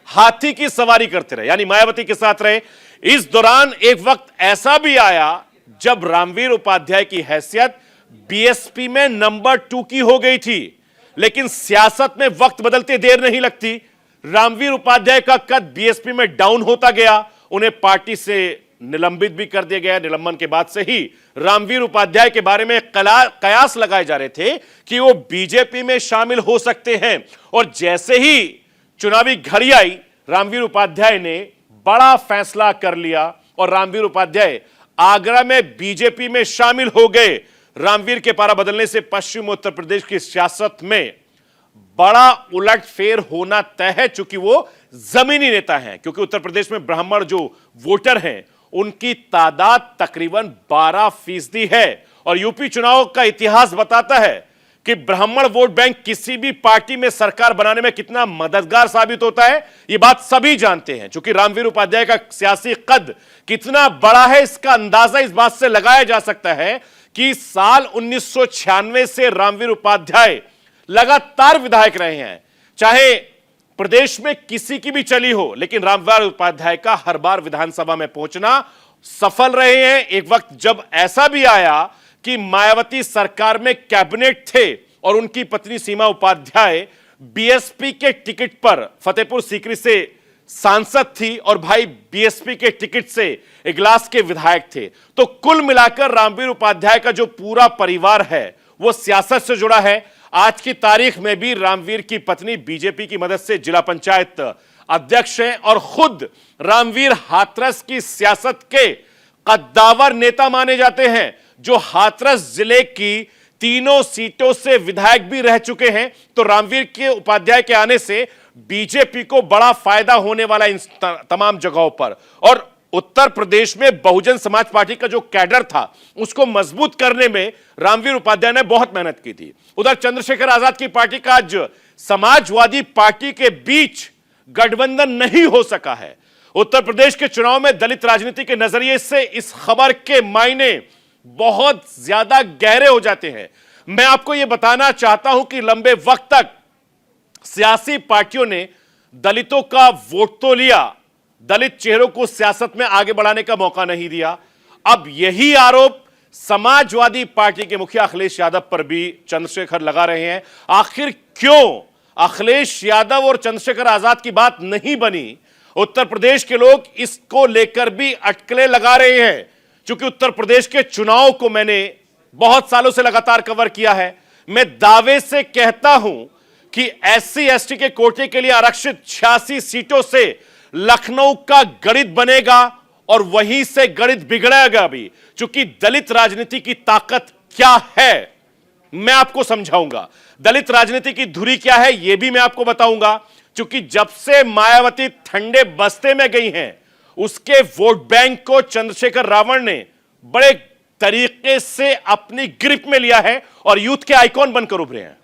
हाथी की सवारी करते रहे, यानी मायावती के साथ रहे। इस दौरान एक वक्त ऐसा भी आया जब रामवीर उपाध्याय की हैसियत बीएसपी में नंबर 2 की हो गई थी, लेकिन सियासत में वक्त बदलते देर नहीं लगती। रामवीर उपाध्याय का कद बीएसपी में डाउन होता गया, उन्हें पार्टी से निलंबित भी कर दिया गया। निलंबन के बाद से ही रामवीर उपाध्याय के बारे में कयास लगाए जा रहे थे कि वो बीजेपी में शामिल हो सकते हैं, और जैसे ही चुनावी घड़ी आई, रामवीर उपाध्याय ने बड़ा फैसला कर लिया और रामवीर उपाध्याय आगरा में बीजेपी में शामिल हो गए। रामवीर के पारा बदलने से पश्चिम उत्तर प्रदेश की सियासत में बड़ा उलटफेर होना तय है, चूंकि वो जमीनी नेता हैं। क्योंकि उत्तर प्रदेश में ब्राह्मण जो वोटर हैं उनकी तादाद तकरीबन 12% है और यूपी चुनाव का इतिहास बताता है कि ब्राह्मण वोट बैंक किसी भी पार्टी में सरकार बनाने में कितना मददगार साबित होता है, यह बात सभी जानते हैं। क्योंकि रामवीर उपाध्याय का सियासी कद कितना बड़ा है इसका अंदाजा इस बात से लगाया जा सकता है कि साल 1996 से रामवीर उपाध्याय लगातार विधायक रहे हैं। चाहे प्रदेश में किसी की भी चली हो, लेकिन रामवीर उपाध्याय का हर बार विधानसभा में पहुंचना सफल रहे हैं। एक वक्त जब ऐसा भी आया कि मायावती सरकार में कैबिनेट थे और उनकी पत्नी सीमा उपाध्याय बीएसपी के टिकट पर फतेहपुर सीकरी से सांसद थी और भाई बीएसपी के टिकट से इगलास के विधायक थे। तो कुल मिलाकर रामवीर उपाध्याय का जो पूरा परिवार है वो सियासत से जुड़ा है। आज की तारीख में भी रामवीर की पत्नी बीजेपी की मदद से जिला पंचायत अध्यक्ष हैं और खुद रामवीर हाथरस की सियासत के कद्दावर नेता माने जाते हैं, जो हाथरस जिले की तीनों सीटों से विधायक भी रह चुके हैं। तो रामवीर के उपाध्याय के आने से बीजेपी को बड़ा फायदा होने वाला इन तमाम जगहों पर। और उत्तर प्रदेश में बहुजन समाज पार्टी का जो कैडर था उसको मजबूत करने में रामवीर उपाध्याय ने बहुत मेहनत की थी। उधर चंद्रशेखर आजाद की पार्टी का आज समाजवादी पार्टी के बीच गठबंधन नहीं हो सका है। उत्तर प्रदेश के चुनाव में दलित राजनीति के नजरिए से इस खबर के मायने बहुत ज्यादा गहरे हो जाते हैं। मैं आपको यह बताना चाहता हूं कि लंबे वक्त तक सियासी पार्टियों ने दलितों का वोट तो लिया, दलित चेहरों को सियासत में आगे बढ़ाने का मौका नहीं दिया। अब यही आरोप समाजवादी पार्टी के मुखिया अखिलेश यादव पर भी चंद्रशेखर लगा रहे हैं। आखिर क्यों अखिलेश यादव और चंद्रशेखर आजाद की बात नहीं बनी? उत्तर प्रदेश के लोग इसको लेकर भी अटकलें लगा रहे हैं। क्योंकि उत्तर प्रदेश के चुनाव को मैंने बहुत सालों से लगातार कवर किया है। मैं दावे से कहता हूं कि एससी एसटी के कोटे के लिए आरक्षित 86 सीटों से लखनऊ का गणित बनेगा और वहीं से गणित बिगड़ेगा भी। क्योंकि दलित राजनीति की ताकत क्या है मैं आपको समझाऊंगा, दलित राजनीति की धुरी क्या है यह भी मैं आपको बताऊंगा। क्योंकि जब से मायावती ठंडे बस्ते में गई हैं उसके वोट बैंक को चंद्रशेखर रावण ने बड़े तरीके से अपनी ग्रिप में लिया है और यूथ के आइकॉन बनकर उभरे हैं।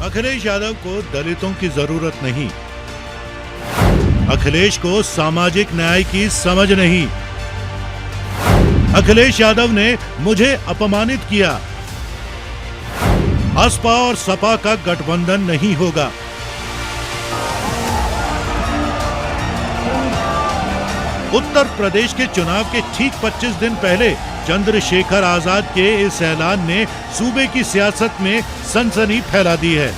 अखिलेश यादव को दलितों की जरूरत नहीं, अखिलेश को सामाजिक न्याय की समझ नहीं। अखिलेश यादव ने मुझे अपमानित किया। असपा और सपा का गठबंधन नहीं होगा। उत्तर प्रदेश के चुनाव के ठीक 25 दिन पहले चंद्रशेखर आजाद के इस ऐलान ने सूबे की सियासत में सनसनी फैला दी है।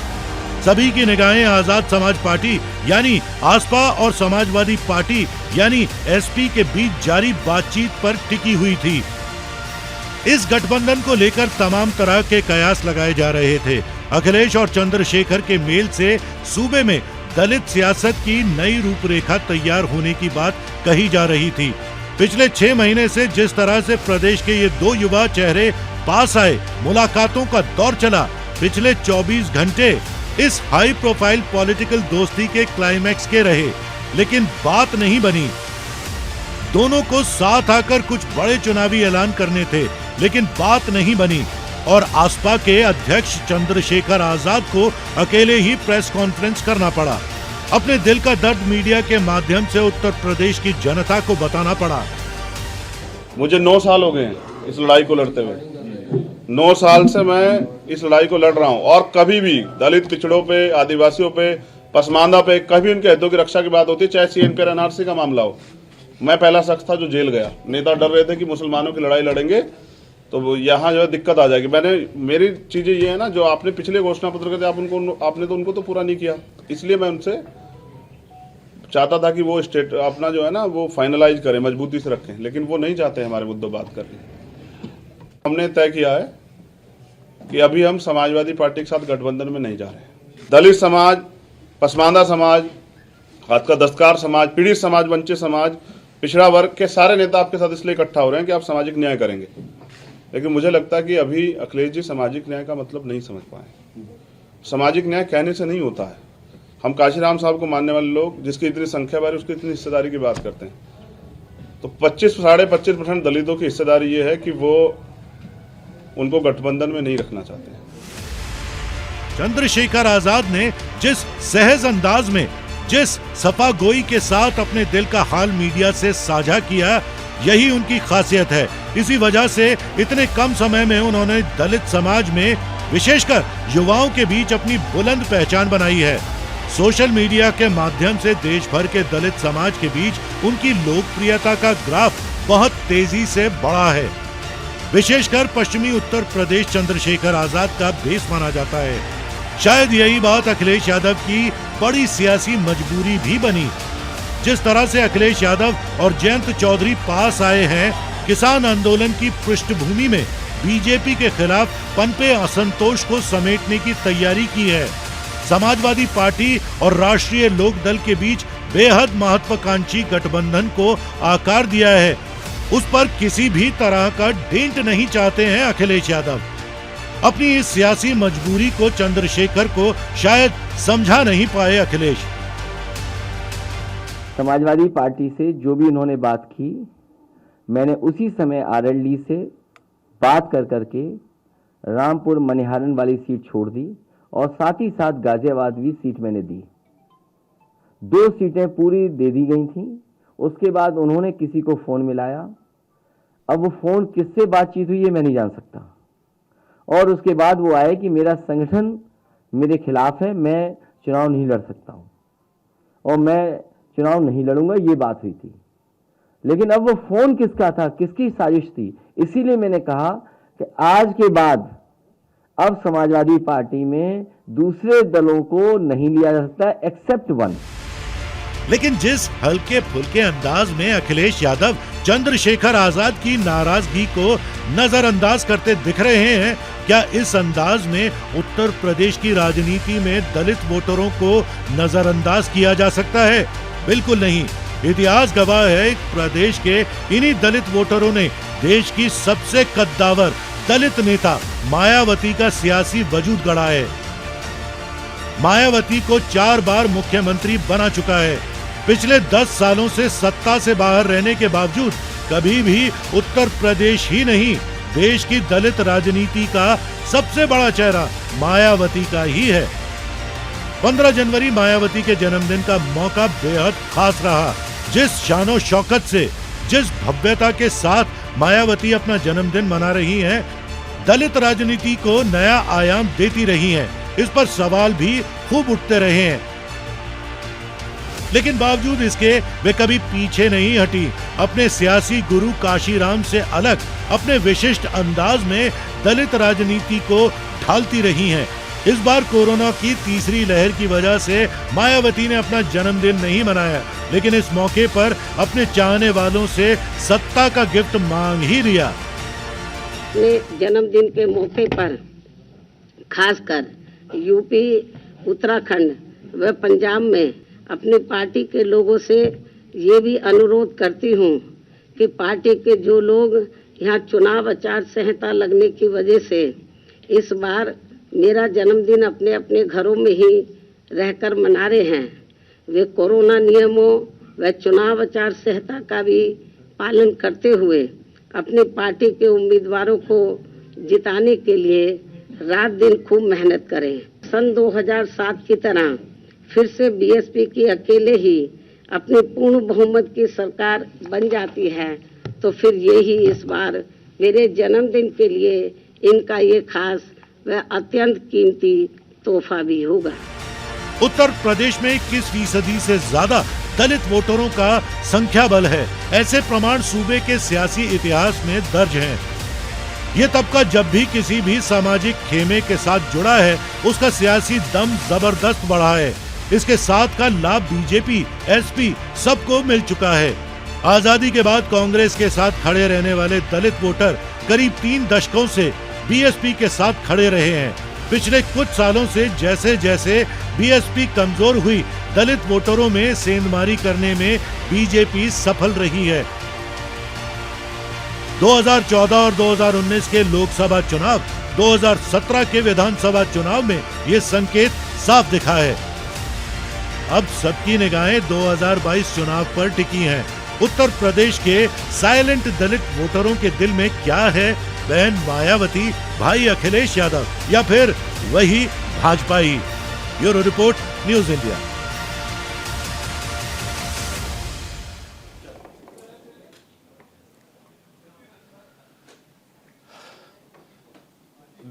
सभी की निगाहें आजाद समाज पार्टी यानी आसपा और समाजवादी पार्टी यानी एसपी के बीच जारी बातचीत पर टिकी हुई थी। इस गठबंधन को लेकर तमाम तरह के कयास लगाए जा रहे थे। अखिलेश और चंद्रशेखर के मेल से सूबे में दलित सियासत की नई रूपरेखा तैयार होने की बात कही जा रही थी। पिछले 6 महीने से जिस तरह से प्रदेश के ये दो युवा चेहरे पास आए, मुलाकातों का दौर चला, पिछले 24 घंटे इस हाई प्रोफाइल पॉलिटिकल दोस्ती के क्लाइमैक्स के रहे, लेकिन बात नहीं बनी। दोनों को साथ आकर कुछ बड़े चुनावी ऐलान करने थे, लेकिन बात नहीं बनी और आसपा के अध्यक्ष चंद्रशेखर आजाद को अकेले ही प्रेस कॉन्फ्रेंस करना पड़ा। अपने दिल का दर्द मीडिया के माध्यम से उत्तर प्रदेश की जनता को बताना पड़ा। मुझे 9 साल हो गए इस लड़ाई को लड़ते हुए। 9 साल से मैं इस लड़ाई को लड़ रहा हूं और कभी भी दलित पिछड़ों पे, आदिवासियों पे, पसमानदा पे कभी उनके हितों की रक्षा की बात होती है, चाहे सीएनपी और एनआरसी का मामला हो, मैं पहला शख्स था जो जेल गया। नेता डर रहे थे कि मुसलमानों की लड़ाई लड़ेंगे तो यहाँ जो है दिक्कत आ जाएगी। मेरी चीजें ये है ना, जो आपने पिछले घोषणा पत्र के थे आपने तो उनको तो पूरा नहीं किया, इसलिए मैं उनसे चाहता था कि वो स्टेट अपना जो है ना वो फाइनलाइज करें, मजबूती से रखें, लेकिन वो नहीं चाहते हमारे मुद्दों बात करने। हमने तय किया है कि अभी हम समाजवादी पार्टी के साथ गठबंधन में नहीं जा रहे। दलित समाज, पसमानदा समाज, हाथ का दस्तकार समाज, पीड़ित समाज, वंचित समाज पिछड़ा वर्ग के सारे नेता आपके साथ इसलिए इकट्ठा हो रहे हैं कि आप सामाजिक न्याय करेंगे, लेकिन मुझे लगता है कि अभी अखिलेश जी सामाजिक न्याय का मतलब नहीं समझ पाए। सामाजिक न्याय कहने से नहीं होता है। हम काशीराम साहब को मानने वाले लोग, जिसकी इतनी संख्या बारी उसकी इतनी हिस्सेदारी की बात करते हैं, तो 25-25% दलितों की हिस्सेदारी ये है कि वो उनको गठबंधन में नहीं रखना चाहते हैं। चंद्रशेखर आजाद ने जिस सहज अंदाज में, जिस सफा गोई के साथ अपने दिल का हाल मीडिया से साझा किया, यही उनकी खासियत है। इसी वजह से इतने कम समय में उन्होंने दलित समाज में, विशेषकर युवाओं के बीच अपनी बुलंद पहचान बनाई है। सोशल मीडिया के माध्यम से देश भर के दलित समाज के बीच उनकी लोकप्रियता का ग्राफ बहुत तेजी से बढ़ा है। विशेषकर पश्चिमी उत्तर प्रदेश चंद्रशेखर आजाद का बेस माना जाता है। शायद यही बात अखिलेश यादव की बड़ी सियासी मजबूरी भी बनी। जिस तरह से अखिलेश यादव और जयंत चौधरी पास आए हैं, किसान आंदोलन की पृष्ठभूमि में बीजेपी के खिलाफ पनपे असंतोष को समेटने की तैयारी की है। समाजवादी पार्टी और राष्ट्रीय लोक दल के बीच बेहद महत्वाकांक्षी गठबंधन को आकार दिया है। उस पर किसी भी तरह का डेंट नहीं चाहते हैं अखिलेश यादव। अपनी इस सियासी मजबूरी को चंद्रशेखर को शायद समझा नहीं पाए अखिलेश। समाजवादी पार्टी से जो भी उन्होंने बात की, मैंने उसी समय आरएलडी से बात करके रामपुर मनिहारन वाली सीट छोड़ दी और साथ ही साथ गाजियाबाद भी सीट मैंने दी। 2 सीटें पूरी दे दी गई थी। उसके बाद उन्होंने किसी को फोन मिलाया। अब वो फोन किससे बातचीत हुई ये मैं नहीं जान सकता। और उसके बाद वो आए कि मेरा संगठन मेरे खिलाफ है, मैं चुनाव नहीं लड़ सकता हूँ और मैं चुनाव नहीं लड़ूंगा, ये बात हुई थी। लेकिन अब वो फोन किसका था, किसकी साजिश थी, इसीलिए मैंने कहा कि आज के बाद अब समाजवादी पार्टी में दूसरे दलों को नहीं लिया जा सकता एक्सेप्ट वन। लेकिन जिस हल्के फुल्के अंदाज में अखिलेश यादव चंद्रशेखर आजाद की नाराजगी को नजरअंदाज करते दिख रहे हैं, क्या इस अंदाज में उत्तर प्रदेश की राजनीति में दलित वोटरों को नजरअंदाज किया जा सकता है? बिल्कुल नहीं। इतिहास गवाह है, प्रदेश के इन्हीं दलित वोटरों ने देश की सबसे कद्दावर दलित नेता मायावती का सियासी वजूद गढ़ा है। मायावती को 4 बार मुख्यमंत्री बना चुका है। पिछले 10 सालों से सत्ता से बाहर रहने के बावजूद कभी भी उत्तर प्रदेश ही नहीं, देश की दलित राजनीति का सबसे बड़ा चेहरा मायावती का ही है। 15 जनवरी मायावती के जन्मदिन का मौका बेहद खास रहा। जिस शानो शौकत से, जिस भव्यता के साथ मायावती अपना जन्मदिन मना रही हैं, दलित राजनीति को नया आयाम देती रही हैं। इस पर सवाल भी खूब उठते रहे हैं, लेकिन बावजूद इसके वे कभी पीछे नहीं हटी। अपने सियासी गुरु काशीराम से अलग अपने विशिष्ट अंदाज में दलित राजनीति को ढालती रही हैं। इस बार कोरोना की तीसरी लहर की वजह से मायावती ने अपना जन्मदिन नहीं मनाया, लेकिन इस मौके पर अपने चाहने वालों से सत्ता का गिफ्ट मांग ही लिया। अपने जन्मदिन के मौके पर खासकर यूपी, उत्तराखंड व पंजाब में अपनी पार्टी के लोगों से ये भी अनुरोध करती हूँ कि पार्टी के जो लोग यहाँ चुनाव आचार संहिता लगने की वजह से इस बार मेरा जन्मदिन अपने अपने घरों में ही रहकर मना रहे हैं, वे कोरोना नियमों व चुनाव आचार संहिता का भी पालन करते हुए अपनी पार्टी के उम्मीदवारों को जिताने के लिए रात दिन खूब मेहनत करें। सन 2007 की तरह फिर से बीएसपी की अकेले ही अपनी पूर्ण बहुमत की सरकार बन जाती है, तो फिर ये ही इस बार मेरे जन्मदिन के लिए इनका ये खास व अत्यंत कीमती तोहफा भी होगा। उत्तर प्रदेश में 21% से ज्यादा दलित वोटरों का संख्या बल है। ऐसे प्रमाण सूबे के सियासी इतिहास में दर्ज हैं। ये तबका जब भी किसी भी सामाजिक खेमे के साथ जुड़ा है, उसका सियासी दम जबरदस्त बढ़ा है। इसके साथ का लाभ बीजेपी, एसपी सबको मिल चुका है। आजादी के बाद कांग्रेस के साथ खड़े रहने वाले दलित वोटर करीब 3 दशकों से बीएसपी के साथ खड़े रहे हैं। पिछले कुछ सालों से जैसे जैसे बीएसपी कमजोर हुई, दलित वोटरों में सेंधमारी करने में बीजेपी सफल रही है। 2014 और 2019 के लोकसभा चुनाव, 2017 के विधानसभा चुनाव में ये संकेत साफ दिखा है। अब सबकी निगाहें 2022 चुनाव पर टिकी हैं। उत्तर प्रदेश के साइलेंट दलित वोटरों के दिल में क्या है? बहन मायावती, भाई अखिलेश यादव या फिर वही भाजपा ही? Bureau report, news India.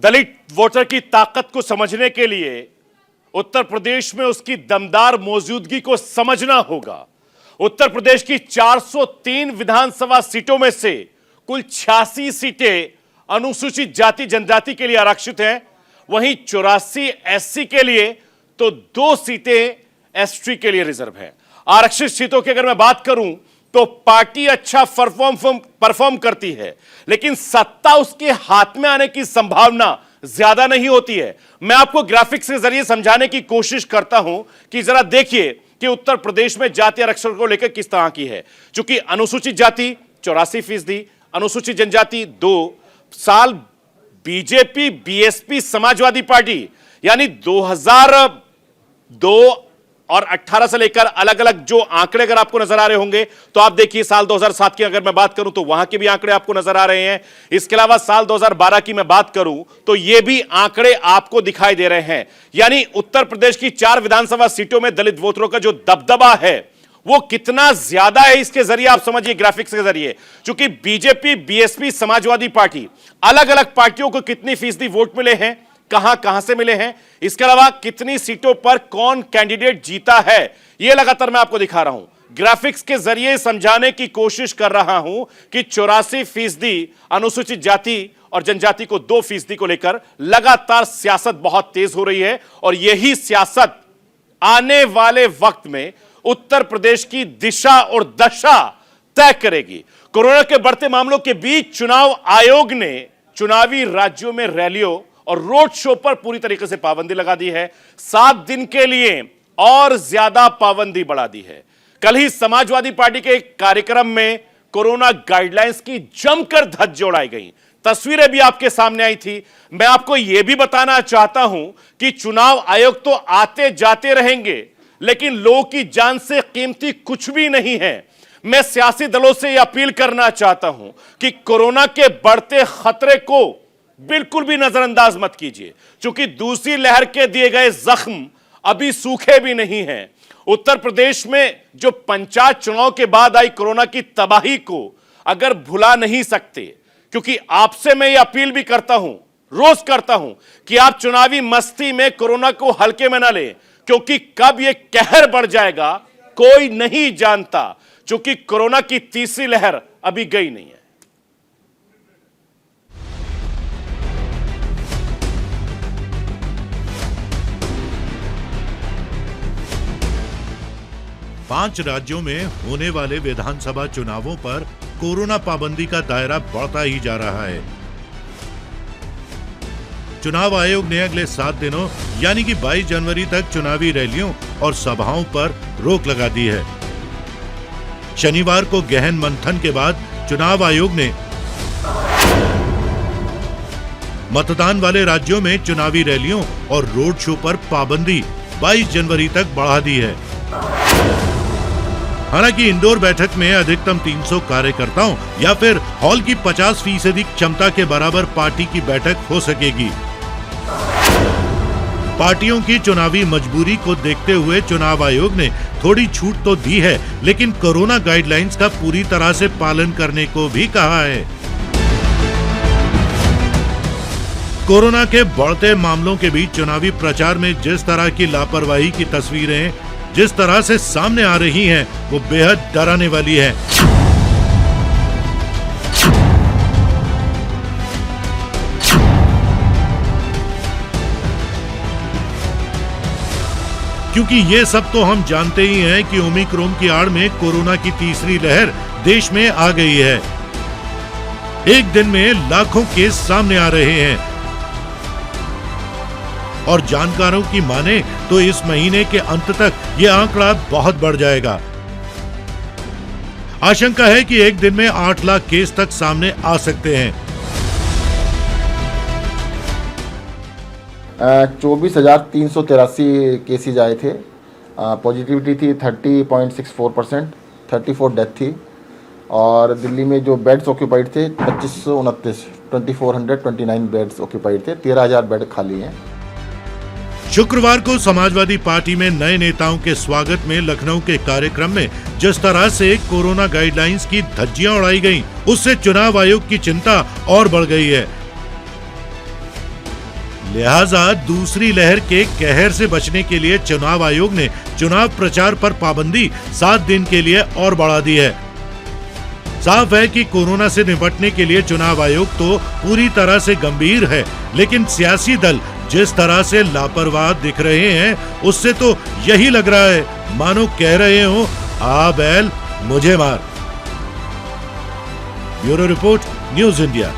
दलित वोटर की ताकत को समझने के लिए उत्तर प्रदेश में उसकी दमदार मौजूदगी को समझना होगा। उत्तर प्रदेश की 403 विधानसभा सीटों में से कुल 86 सीटें अनुसूचित जाति जनजाति के लिए आरक्षित हैं, वहीं 84 एससी के लिए तो 2 सीटें एसटी के लिए रिजर्व हैं। आरक्षित सीटों की अगर मैं बात करूं तो पार्टी अच्छा परफॉर्म करती है, लेकिन सत्ता उसके हाथ में आने की संभावना ज्यादा नहीं होती है। मैं आपको ग्राफिक्स के जरिए समझाने की कोशिश करता हूं कि जरा देखिए कि उत्तर प्रदेश में जाति आरक्षण को लेकर किस तरह की है। चूंकि अनुसूचित जाति 84%, अनुसूचित जनजाति 2 साल, बीजेपी, बीएसपी, समाजवादी पार्टी यानी 2002 और 18 से लेकर अलग अलग जो आंकड़े अगर आपको नजर आ रहे होंगे तो आप देखिए साल 2007 की अगर मैं बात करूं तो वहां के भी आंकड़े आपको नजर आ रहे हैं। इसके अलावा साल 2012 की मैं बात करूं तो ये भी आंकड़े आपको दिखाई दे रहे हैं। यानी उत्तर प्रदेश की 4 विधानसभा सीटों में दलित वोटरों का जो दबदबा है वो कितना ज्यादा है, इसके जरिए आप समझिए ग्राफिक्स के जरिए। क्योंकि बीजेपी, बीएसपी, समाजवादी पार्टी, अलग अलग पार्टियों को कितनी फीसदी वोट मिले हैं, कहां से मिले हैं, इसके अलावा कितनी सीटों पर कौन कैंडिडेट जीता है, यह लगातार मैं आपको दिखा रहा हूं। ग्राफिक्स के जरिए समझाने की कोशिश कर रहा हूं कि 84% अनुसूचित जाति और जनजाति को 2% को लेकर लगातार सियासत बहुत तेज हो रही है और यही सियासत आने वाले वक्त में उत्तर प्रदेश की दिशा और दशा तय करेगी। कोरोना के बढ़ते मामलों के बीच चुनाव आयोग ने चुनावी राज्यों में रैलियों और रोड शो पर पूरी तरीके से पाबंदी लगा दी है। 7 दिन के लिए और ज्यादा पाबंदी बढ़ा दी है। कल ही समाजवादी पार्टी के एक कार्यक्रम में कोरोना गाइडलाइंस की जमकर धज्जियां उड़ाई गई, तस्वीरें भी आपके सामने आई थी। मैं आपको यह भी बताना चाहता हूं कि चुनाव आयोग तो आते जाते रहेंगे, लेकिन लोगों की जान से कीमती कुछ भी नहीं है। मैं सियासी दलों से यह अपील करना चाहता हूं कि कोरोना के बढ़ते खतरे को बिल्कुल भी नजरअंदाज मत कीजिए, क्योंकि दूसरी लहर के दिए गए जख्म अभी सूखे भी नहीं हैं। उत्तर प्रदेश में जो पंचायत चुनाव के बाद आई कोरोना की तबाही को अगर भुला नहीं सकते, क्योंकि आपसे मैं ये अपील भी करता हूं, रोज करता हूं कि आप चुनावी मस्ती में कोरोना को हल्के में ना लें, क्योंकि कब ये कहर बढ़ जाएगा कोई नहीं जानता, क्योंकि कोरोना की तीसरी लहर अभी गई नहीं है। पांच राज्यों में होने वाले विधानसभा चुनावों पर कोरोना पाबंदी का दायरा बढ़ता ही जा रहा है। चुनाव आयोग ने अगले 7 दिनों यानी कि 22 जनवरी तक चुनावी रैलियों और सभाओं पर रोक लगा दी है। शनिवार को गहन मंथन के बाद चुनाव आयोग ने मतदान वाले राज्यों में चुनावी रैलियों और रोड शो पर पाबंदी 22 जनवरी तक बढ़ा दी है। हालांकि इंडोर बैठक में अधिकतम 300 कार्यकर्ताओं या फिर हॉल की 50% क्षमता के बराबर पार्टी की बैठक हो सकेगी। पार्टियों की चुनावी मजबूरी को देखते हुए चुनाव आयोग ने थोड़ी छूट तो दी है, लेकिन कोरोना गाइडलाइंस का पूरी तरह से पालन करने को भी कहा है। कोरोना के बढ़ते मामलों के बीच चुनावी प्रचार में जिस तरह की लापरवाही की तस्वीरें जिस तरह से सामने आ रही हैं, वो बेहद डराने वाली है। क्योंकि ये सब तो हम जानते ही हैं कि ओमिक्रॉन की आड़ में कोरोना की तीसरी लहर देश में आ गई है। एक दिन में लाखों केस सामने आ रहे हैं। और जानकारों की माने तो इस महीने के अंत तक ये आंकड़ा बहुत बढ़ जाएगा। आशंका है कि एक दिन में 8 लाख केस तक सामने आ सकते हैं। 24,383 केसेज आए थे। पॉजिटिविटी थी 30.64%, 34 डेथ थी। और दिल्ली में जो बेड्स ऑक्यूपाइड थे 2429 बेड्स ऑक्यूपाइड थे। 13,000 बेड खाली हैं। शुक्रवार को समाजवादी पार्टी में नए नेताओं के स्वागत में लखनऊ के कार्यक्रम में जिस तरह से कोरोना गाइडलाइंस की धज्जियां उड़ाई गईं, उससे चुनाव आयोग की चिंता और बढ़ गई है। लिहाजा दूसरी लहर के कहर से बचने के लिए चुनाव आयोग ने चुनाव प्रचार पर पाबंदी 7 दिन के लिए और बढ़ा दी है। साफ है कि कोरोना से निपटने के लिए चुनाव आयोग तो पूरी तरह से गंभीर है, लेकिन सियासी दल जिस तरह से लापरवाह दिख रहे हैं, उससे तो यही लग रहा है मानो कह रहे हो आ बैल मुझे मार। Bureau report, news India.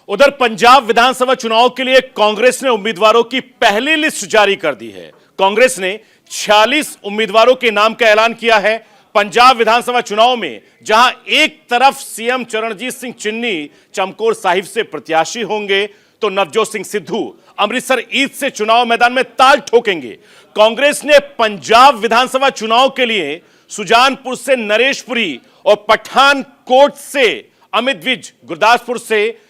उधर पंजाब विधानसभा चुनाव के लिए कांग्रेस ने उम्मीदवारों की पहली लिस्ट जारी कर दी है। कांग्रेस ने 46 उम्मीदवारों के नाम का ऐलान किया है। पंजाब विधानसभा चुनाव में जहां एक तरफ सीएम चरणजीत सिंह चन्नी चमकौर साहिब से प्रत्याशी होंगे, तो नवजोत सिंह सिद्धू अमृतसर ईस्ट से चुनाव मैदान में ताल ठोकेंगे। कांग्रेस ने पंजाब विधानसभा चुनाव के लिए सुजानपुर से नरेशपुरी और पठानकोट से अमित विज, गुरदासपुर से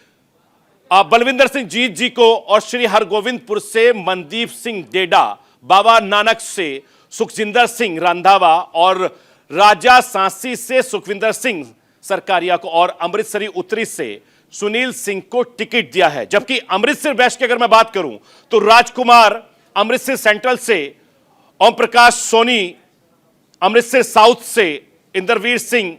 बलविंदर सिंह जीत जी को और श्री हरगोविंदपुर से मनदीप सिंह डेडा, बाबा नानक से सुखजिंदर सिंह रंधावा और राजा सांसी से सुखविंदर सिंह सरकारिया को और अमृतसरी उत्तरी से सुनील सिंह को टिकट दिया है। जबकि अमृतसर वेस्ट की अगर मैं बात करूं तो राजकुमार अमृतसर सेंट्रल से, ओम प्रकाश सोनी अमृतसर साउथ से, इंद्रवीर सिंह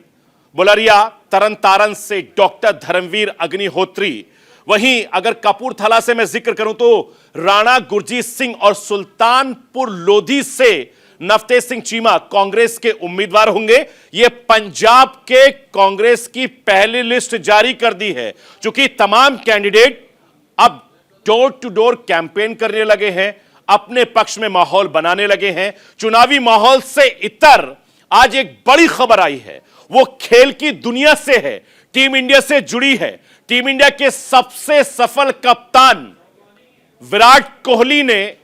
बुलरिया तरन तारण से डॉक्टर धर्मवीर अग्निहोत्री। वहीं अगर कपूरथला से मैं जिक्र करूं तो राणा गुरजीत सिंह और सुल्तानपुर लोधी से नवतेज सिंह चीमा कांग्रेस के उम्मीदवार होंगे। यह पंजाब के कांग्रेस की पहली लिस्ट जारी कर दी है। चूंकि तमाम कैंडिडेट अब डोर टू डोर कैंपेन करने लगे हैं, अपने पक्ष में माहौल बनाने लगे हैं। चुनावी माहौल से इतर आज एक बड़ी खबर आई है, वो खेल की दुनिया से है, टीम इंडिया से जुड़ी है। टीम इंडिया के सबसे सफल कप्तान विराट कोहली ने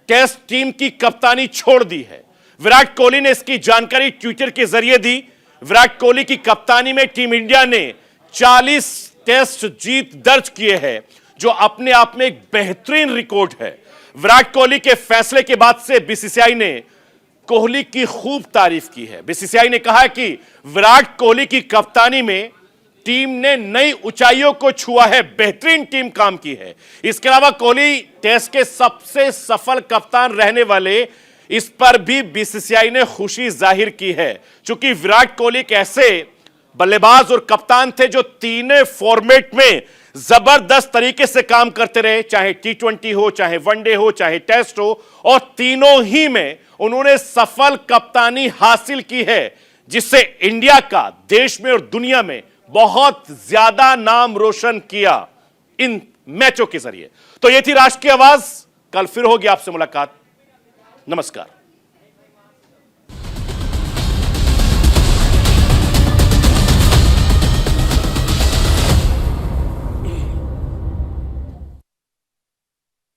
टेस्ट टीम की कप्तानी छोड़ दी है। विराट कोहली ने इसकी जानकारी ट्विटर के जरिए दी। विराट कोहली की कप्तानी में टीम इंडिया ने 40 टेस्ट जीत दर्ज किए हैं, जो अपने आप में एक बेहतरीन रिकॉर्ड है। विराट कोहली के फैसले के बाद से बीसीसीआई ने कोहली की खूब तारीफ की है। बीसीसीआई ने कहा है कि विराट कोहली की कप्तानी में टीम ने नई ऊंचाइयों को छुआ है, बेहतरीन टीम काम की है। इसके अलावा कोहली टेस्ट के सबसे सफल कप्तान रहने वाले, इस पर भी बीसीसीआई ने खुशी जाहिर की है। चूंकि विराट कोहली एक ऐसे बल्लेबाज और कप्तान थे जो तीनों फॉर्मेट में जबरदस्त तरीके से काम करते रहे, चाहे T20 हो, चाहे वनडे हो, चाहे टेस्ट हो, और तीनों ही में उन्होंने सफल कप्तानी हासिल की है, जिससे इंडिया का देश में और दुनिया में बहुत ज्यादा नाम रोशन किया इन मैचों के जरिए। तो यह थी राष्ट्र की आवाज। कल फिर होगी आपसे मुलाकात। नमस्कार।